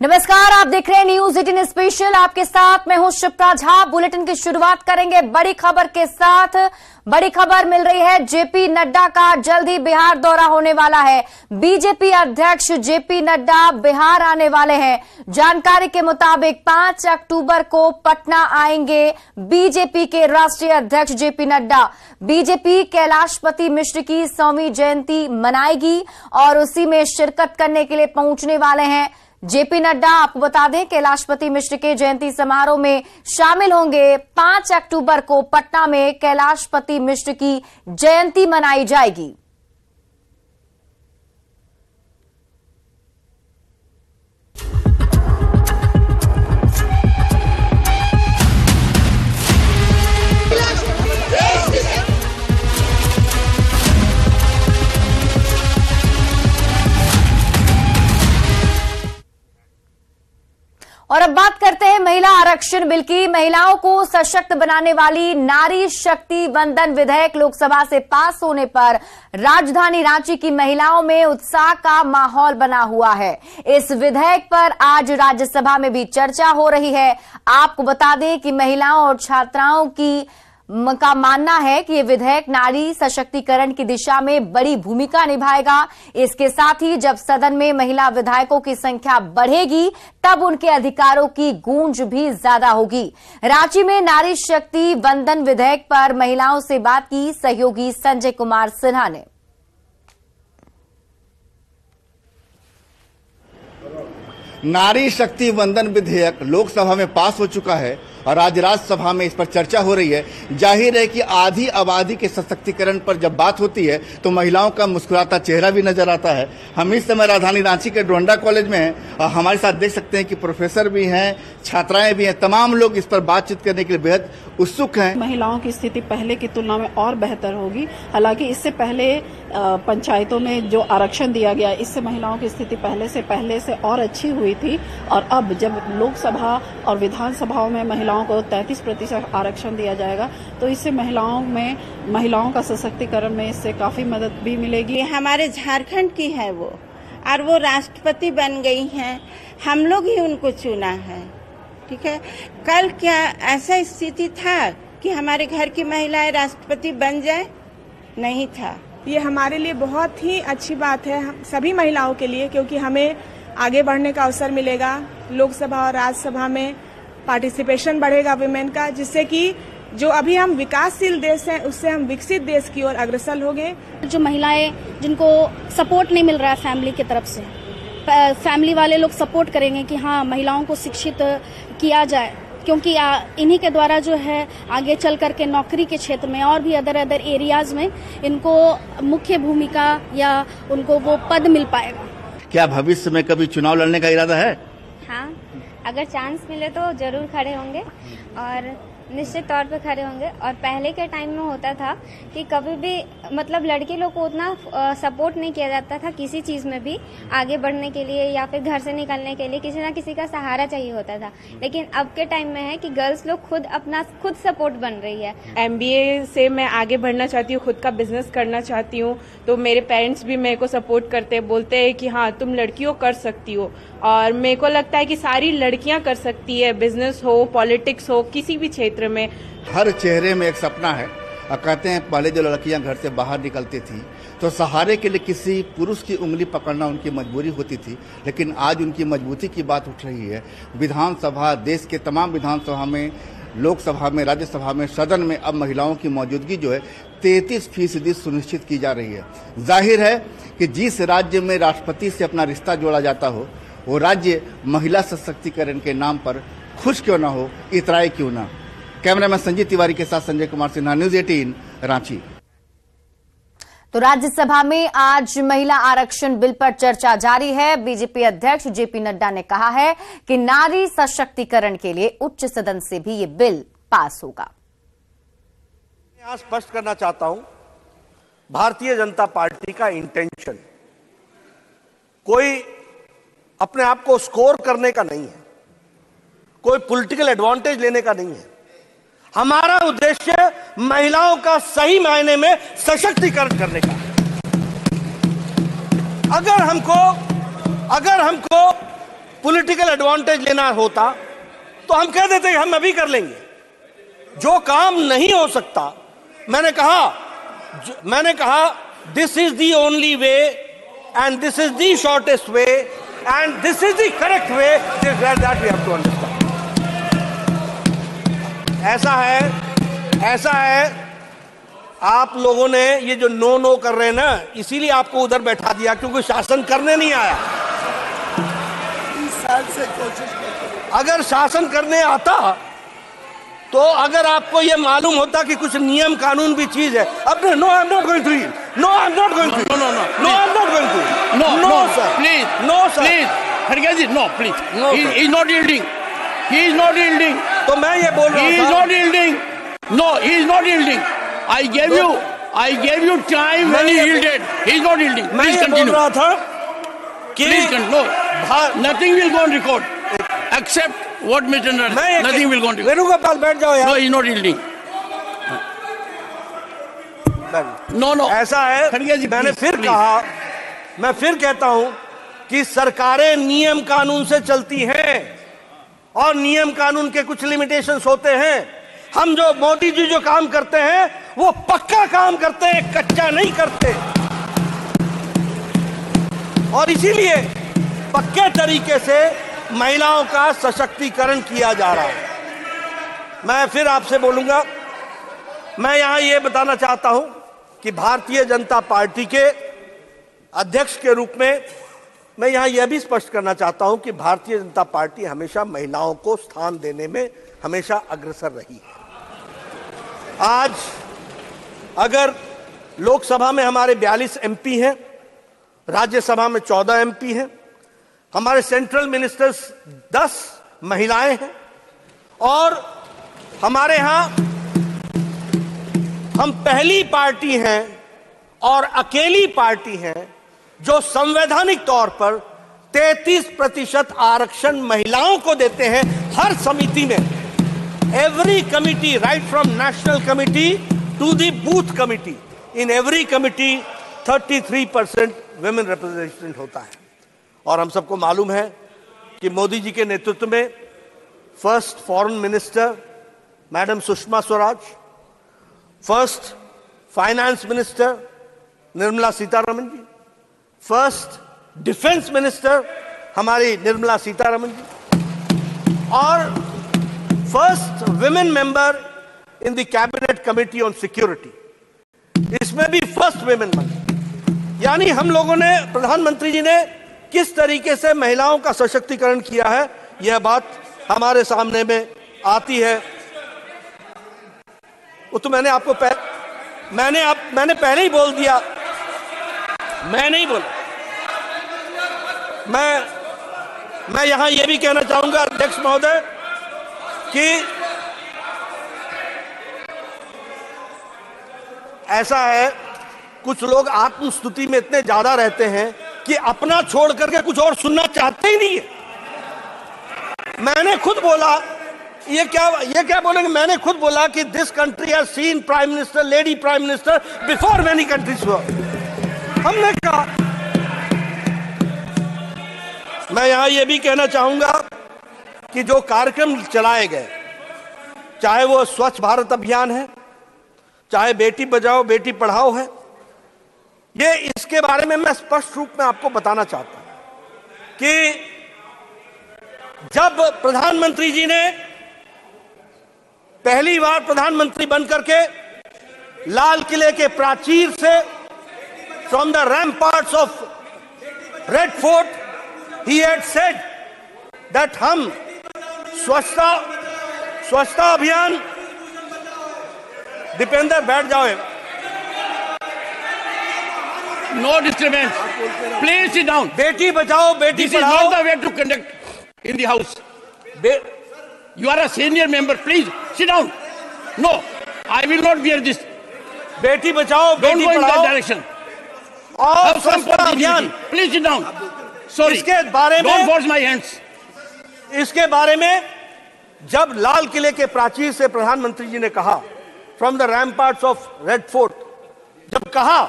नमस्कार, आप देख रहे हैं न्यूज 18 स्पेशल। आपके साथ मैं हूं शिप्रा झा। बुलेटिन की शुरुआत करेंगे बड़ी खबर के साथ। बड़ी खबर मिल रही है, जेपी नड्डा का जल्द ही बिहार दौरा होने वाला है। बीजेपी अध्यक्ष जेपी नड्डा बिहार आने वाले हैं। जानकारी के मुताबिक 5 अक्टूबर को पटना आएंगे बीजेपी के राष्ट्रीय अध्यक्ष जेपी नड्डा। बीजेपी कैलाशपति मिश्र की 100वीं जयंती मनाएगी और उसी में शिरकत करने के लिए पहुंचने वाले हैं जेपी नड्डा। आपको बता दें, कैलाशपति मिश्र के जयंती समारोह में शामिल होंगे। 5 अक्टूबर को पटना में कैलाशपति मिश्र की जयंती मनाई जाएगी। और अब बात करते हैं महिला आरक्षण बिल की। महिलाओं को सशक्त बनाने वाली नारी शक्ति वंदन विधेयक लोकसभा से पास होने पर राजधानी रांची की महिलाओं में उत्साह का माहौल बना हुआ है। इस विधेयक पर आज राज्यसभा में भी चर्चा हो रही है। आपको बता दें कि महिलाओं और छात्राओं का मानना है कि ये विधेयक नारी सशक्तिकरण की दिशा में बड़ी भूमिका निभाएगा। इसके साथ ही जब सदन में महिला विधायकों की संख्या बढ़ेगी तब उनके अधिकारों की गूंज भी ज्यादा होगी। रांची में नारी शक्ति वंदन विधेयक पर महिलाओं से बात की सहयोगी संजय कुमार सिन्हा ने। नारी शक्ति वंदन विधेयक लोकसभा में पास हो चुका है और आज राज्यसभा में इस पर चर्चा हो रही है। जाहिर है कि आधी आबादी के सशक्तिकरण पर जब बात होती है तो महिलाओं का मुस्कुराता चेहरा भी नजर आता है। हम इस समय राजधानी रांची के डोंडा कॉलेज में हैं और हमारे साथ देख सकते हैं कि प्रोफेसर भी हैं, छात्राएं भी हैं। तमाम लोग इस पर बातचीत करने के लिए बेहद उत्सुक हैं। महिलाओं की स्थिति पहले की तुलना में और बेहतर होगी। हालांकि इससे पहले पंचायतों में जो आरक्षण दिया गया, इससे महिलाओं की स्थिति पहले से और अच्छी हुई थी। और अब जब लोकसभा और विधानसभाओं में महिलाओं को 33% आरक्षण दिया जाएगा तो इससे महिलाओं का सशक्तिकरण में इससे काफी मदद भी मिलेगी। हमारे झारखंड की है वो, और वो राष्ट्रपति बन गई हैं। हम लोग ही उनको चुना है, ठीक है। कल क्या ऐसा स्थिति था कि हमारे घर की महिलाएं राष्ट्रपति बन जाए? नहीं था। ये हमारे लिए बहुत ही अच्छी बात है, हम सभी महिलाओं के लिए, क्योंकि हमें आगे बढ़ने का अवसर मिलेगा। लोकसभा और राज्यसभा में पार्टिसिपेशन बढ़ेगा विमेन का, जिससे कि जो अभी हम विकासशील देश हैं उससे हम विकसित देश की ओर अग्रसर होंगे। जो महिलाएं जिनको सपोर्ट नहीं मिल रहा है फैमिली की तरफ से, फैमिली वाले लोग सपोर्ट करेंगे कि हाँ महिलाओं को शिक्षित किया जाए, क्योंकि इन्हीं के द्वारा जो है आगे चल करके नौकरी के क्षेत्र में और भी अदर एरियाज में इनको मुख्य भूमिका या उनको वो पद मिल पाएगा। क्या भविष्य में कभी चुनाव लड़ने का इरादा है? हाँ, अगर चांस मिले तो जरूर खड़े होंगे और निश्चित तौर पे खड़े होंगे। और पहले के टाइम में होता था कि कभी भी मतलब लड़के लोग को उतना सपोर्ट नहीं किया जाता था किसी चीज में भी आगे बढ़ने के लिए या फिर घर से निकलने के लिए किसी ना किसी का सहारा चाहिए होता था। लेकिन अब के टाइम में है कि गर्ल्स लोग खुद सपोर्ट बन रही है। MBA से मैं आगे बढ़ना चाहती हूँ, खुद का बिजनेस करना चाहती हूँ, तो मेरे पेरेंट्स भी मेरे को सपोर्ट करते हैं, बोलते हैं कि हाँ तुम लड़कियों कर सकती हो। और मेरे को लगता है कि सारी लड़कियां कर सकती है, बिजनेस हो, पॉलिटिक्स हो, किसी भी क्षेत्र में। हर चेहरे में एक सपना है। और कहते हैं पहले जो लड़कियां घर से बाहर निकलती थी तो सहारे के लिए किसी पुरुष की उंगली पकड़ना उनकी मजबूरी होती थी, लेकिन आज उनकी मजबूती की बात उठ रही है। विधानसभा, देश के तमाम विधानसभा में, लोकसभा में, राज्यसभा में, सदन में अब महिलाओं की मौजूदगी जो है 33% सुनिश्चित की जा रही है। जाहिर है कि जिस राज्य में राष्ट्रपति से अपना रिश्ता जोड़ा जाता हो वो राज्य महिला सशक्तिकरण के नाम पर खुश क्यों ना हो, इतराए क्यों ना। कैमरामैन संजीव तिवारी के साथ संजय कुमार सिन्हा, न्यूज 18 रांची। तो राज्यसभा में आज महिला आरक्षण बिल पर चर्चा जारी है। बीजेपी अध्यक्ष जेपी नड्डा ने कहा है कि नारी सशक्तिकरण के लिए उच्च सदन से भी ये बिल पास होगा। मैं यहां स्पष्ट करना चाहता हूं, भारतीय जनता पार्टी का इंटेंशन कोई अपने आप को स्कोर करने का नहीं है, कोई पॉलिटिकल एडवांटेज लेने का नहीं है। हमारा उद्देश्य महिलाओं का सही मायने में सशक्तिकरण करने का है। अगर हमको पॉलिटिकल एडवांटेज लेना होता तो हम कह देते कि हम अभी कर लेंगे। जो काम नहीं हो सकता, मैंने कहा this is the only way and this is the shortest way and this is the correct way, that we have to understand. ऐसा है आप लोगों ने ये जो नो कर रहे हैं ना, इसीलिए आपको उधर बैठा दिया, क्योंकि शासन करने नहीं आया। 30 साल से कोशिश करते, अगर शासन करने आता तो अगर आपको ये मालूम होता कि कुछ नियम कानून भी चीज है। अब no I am not going to yield, no I am not going to, no I am not going to, no sir, please खड़गे ji, no please, he is not yielding, he is not yielding. तो मैं ये बोल रहा हूं, he is not yielding, no he is not yielding. I gave you time when he yielded. He is not yielding. Please continue. मैं बोल रहा था कि please continue. Nothing will go on record except what Mr. Narendra. Nothing will go on record. Venugopal बैठ जाओ यार। No, he is not yielding. No. ऐसा है, मैं फिर कहता हूं कि सरकारें नियम कानून से चलती हैं और नियम कानून के कुछ लिमिटेशंस होते हैं। हम जो मोदी जी जो काम करते हैं वो पक्का काम करते हैं, कच्चा नहीं करते, और इसीलिए पक्के तरीके से महिलाओं का सशक्तिकरण किया जा रहा है। मैं फिर आपसे बोलूंगा, मैं यहां ये बताना चाहता हूं कि भारतीय जनता पार्टी के अध्यक्ष के रूप में मैं यहां यह भी स्पष्ट करना चाहता हूं कि भारतीय जनता पार्टी हमेशा महिलाओं को स्थान देने में हमेशा अग्रसर रही है। आज अगर लोकसभा में हमारे 42 एमपी हैं, राज्यसभा में 14 एमपी हैं, हमारे सेंट्रल मिनिस्टर्स 10 महिलाएं हैं, और हमारे यहां हम पहली पार्टी हैं और अकेली पार्टी हैं जो संवैधानिक तौर पर 33% आरक्षण महिलाओं को देते हैं हर समिति में। Every committee, right from national committee to the booth committee, in every committee 33% women representation होता है। और हम सबको मालूम है कि मोदी जी के नेतृत्व में first foreign minister madam Sushma Swaraj, first finance minister Nirmala Sitharaman ji, first defence minister हमारी निर्मला सीतारमण जी, और first women member in the cabinet committee on security, इसमें भी फर्स्ट विमेन बनी। यानी हम लोगों ने, प्रधानमंत्री जी ने किस तरीके से महिलाओं का सशक्तिकरण किया है, यह बात हमारे सामने में आती है। वो तो मैंने आपको मैंने पहले ही बोल दिया, मैं नहीं बोला। मैं यहां यह भी कहना चाहूंगा अध्यक्ष महोदय कि ऐसा है, कुछ लोग आत्मस्तुति में इतने ज्यादा रहते हैं कि अपना छोड़ करके कुछ और सुनना चाहते ही नहीं है। मैंने खुद बोला, ये क्या बोलेंगे, मैंने खुद बोला कि this country has seen prime minister, lady prime minister before many countries वर। हमने कहा, मैं यहां यह भी कहना चाहूंगा कि जो कार्यक्रम चलाए गए, चाहे वो स्वच्छ भारत अभियान है, चाहे बेटी बचाओ बेटी पढ़ाओ है, ये इसके बारे में मैं स्पष्ट रूप में आपको बताना चाहता हूं कि जब प्रधानमंत्री जी ने पहली बार प्रधानमंत्री बनकर के लाल किले के प्राचीर से, from the ramparts of Red Fort, he had said that हम स्वच्छता अभियान, दीपेंद्र बैठ जाओ, no disturbance, please sit down, बेटी बचाओ बेटी पढ़ाओ, this is not the way to conduct in the house, you are a senior member, please sit down. No, I will not bear this. बेटी बचाओ बेटी पढ़ाओ, don't go in that direction. और स्वच्छता अभियान, please sit down. Sorry, इसके बारे में don't force my hands. इसके बारे में जब लाल किले के प्राचीर से प्रधानमंत्री जी ने कहा, from the ramparts of Red Fort, जब कहा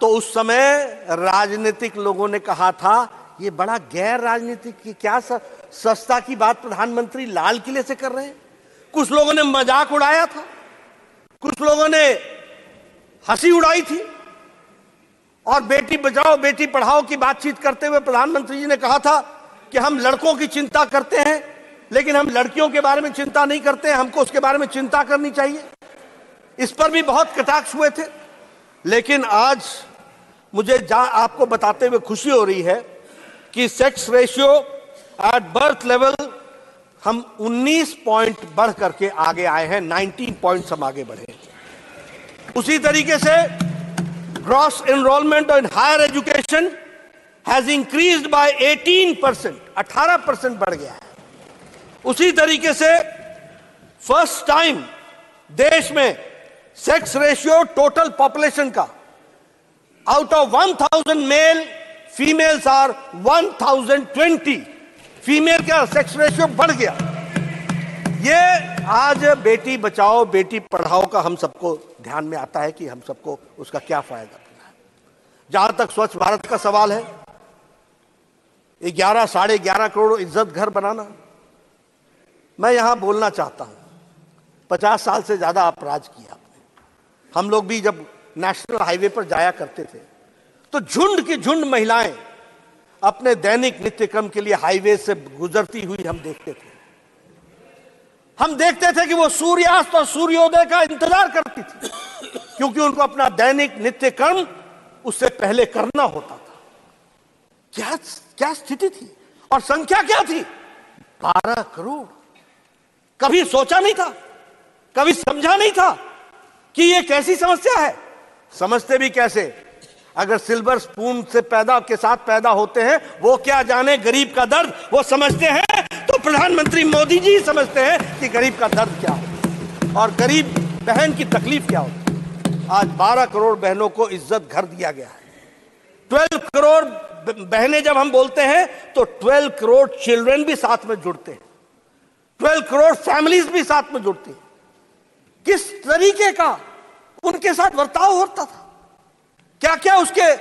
तो उस समय राजनीतिक लोगों ने कहा था ये बड़ा गैर राजनीतिक की क्या सस्ता की बात प्रधानमंत्री लाल किले से कर रहे हैं। कुछ लोगों ने मजाक उड़ाया था, कुछ लोगों ने हंसी उड़ाई थी, और बेटी बचाओ बेटी पढ़ाओ की बातचीत करते हुए प्रधानमंत्री जी ने कहा था कि हम लड़कों की चिंता करते हैं लेकिन हम लड़कियों के बारे में चिंता नहीं करते, हमको उसके बारे में चिंता करनी चाहिए। इस पर भी बहुत कटाक्ष हुए थे। लेकिन आज मुझे आपको बताते हुए खुशी हो रही है कि sex ratio at birth level हम 19 पॉइंट बढ़ करके आगे आए हैं, 19 पॉइंट्स हम आगे बढ़े। उसी तरीके से gross enrolment in higher education has increased by 18%, 18% बढ़ गया है। उसी तरीके से फर्स्ट टाइम देश में सेक्स रेशियो टोटल पॉपुलेशन का out of 1000 male females are 1020 female का सेक्स रेशियो बढ़ गया। ये आज बेटी बचाओ बेटी पढ़ाओ का हम सबको ध्यान में आता है कि हम सबको उसका क्या फायदा मिला है। जहां तक स्वच्छ भारत का सवाल है, 11 - 11.5 करोड़ इज्जत घर बनाना, मैं यहां बोलना चाहता हूं 50 साल से ज्यादा आप राज किया आपने। हम लोग भी जब नेशनल हाईवे पर जाया करते थे तो झुंड की झुंड महिलाएं अपने दैनिक नित्यक्रम के लिए हाईवे से गुजरती हुई हम देखते थे। हम देखते थे कि वो सूर्यास्त और सूर्योदय का इंतजार करती थी, क्योंकि उनको अपना दैनिक नित्यक्रम उससे पहले करना होता था। क्या स्थिति थी और संख्या क्या थी? 12 करोड़। कभी सोचा नहीं था, कभी समझा नहीं था कि ये कैसी समस्या है। समझते भी कैसे? अगर सिल्वर स्पून से के साथ पैदा होते हैं, वो क्या जाने गरीब का दर्द, वो समझते हैं तो प्रधानमंत्री मोदी जी समझते हैं कि गरीब का दर्द क्या होता और गरीब बहन की तकलीफ क्या होती। आज 12 करोड़ बहनों को इज्जत घर दिया गया है। 12 करोड़ बहनें जब हम बोलते हैं तो 12 करोड़ चिल्ड्रन भी साथ में जुड़ते हैं, 12 करोड़ फैमिलीज भी साथ में जुड़ती हैं। किस तरीके का उनके साथ बर्ताव होता था, क्या क्या उसके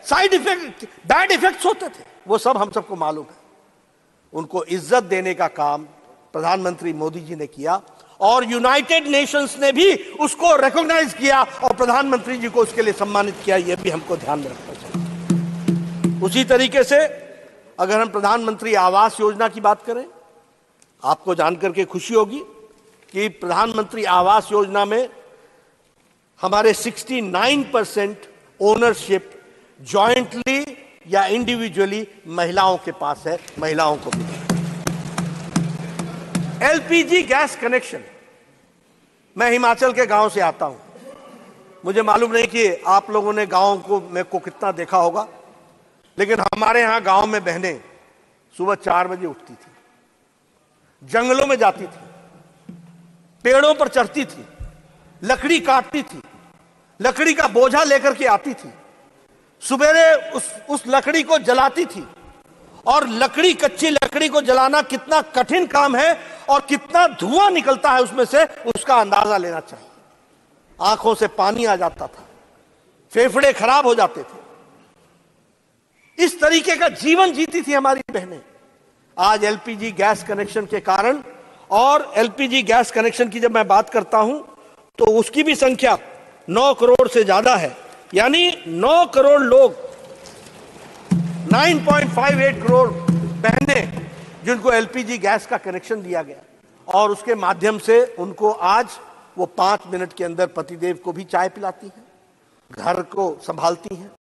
साइड इफेक्ट, बैड इफेक्ट्स होते थे, वो सब हम सबको मालूम है। उनको इज्जत देने का काम प्रधानमंत्री मोदी जी ने किया और यूनाइटेड नेशंस ने भी उसको रिकॉग्नाइज किया और प्रधानमंत्री जी को उसके लिए सम्मानित किया। यह भी हमको ध्यान में रखना चाहिए। उसी तरीके से अगर हम प्रधानमंत्री आवास योजना की बात करें, आपको जानकर के खुशी होगी कि प्रधानमंत्री आवास योजना में हमारे 69% ओनरशिप जॉइंटली या इंडिविजुअली महिलाओं के पास है, महिलाओं को भी। एलपीजी गैस कनेक्शन, मैं हिमाचल के गांव से आता हूं, मुझे मालूम नहीं कि आप लोगों ने गांव को मेरे को कितना देखा होगा, लेकिन हमारे यहां गांव में बहनें सुबह 4 बजे उठती थी, जंगलों में जाती थी, पेड़ों पर चढ़ती थी, लकड़ी काटती थी, लकड़ी का बोझा लेकर के आती थी, सुबेरे उस लकड़ी को जलाती थी। और लकड़ी, कच्ची लकड़ी को जलाना कितना कठिन काम है और कितना धुआं निकलता है उसमें से, उसका अंदाजा लेना चाहिए। आंखों से पानी आ जाता था, फेफड़े खराब हो जाते थे। इस तरीके का जीवन जीती थी हमारी बहनें। आज एलपीजी गैस कनेक्शन के कारण, और एलपीजी गैस कनेक्शन की जब मैं बात करता हूं तो उसकी भी संख्या 9 करोड़ से ज्यादा है, यानी 9 करोड़ लोग, 9.58 करोड़ बहनें जिनको एलपीजी गैस का कनेक्शन दिया गया, और उसके माध्यम से उनको आज वो 5 मिनट के अंदर पतिदेव को भी चाय पिलाती हैं, घर को संभालती हैं।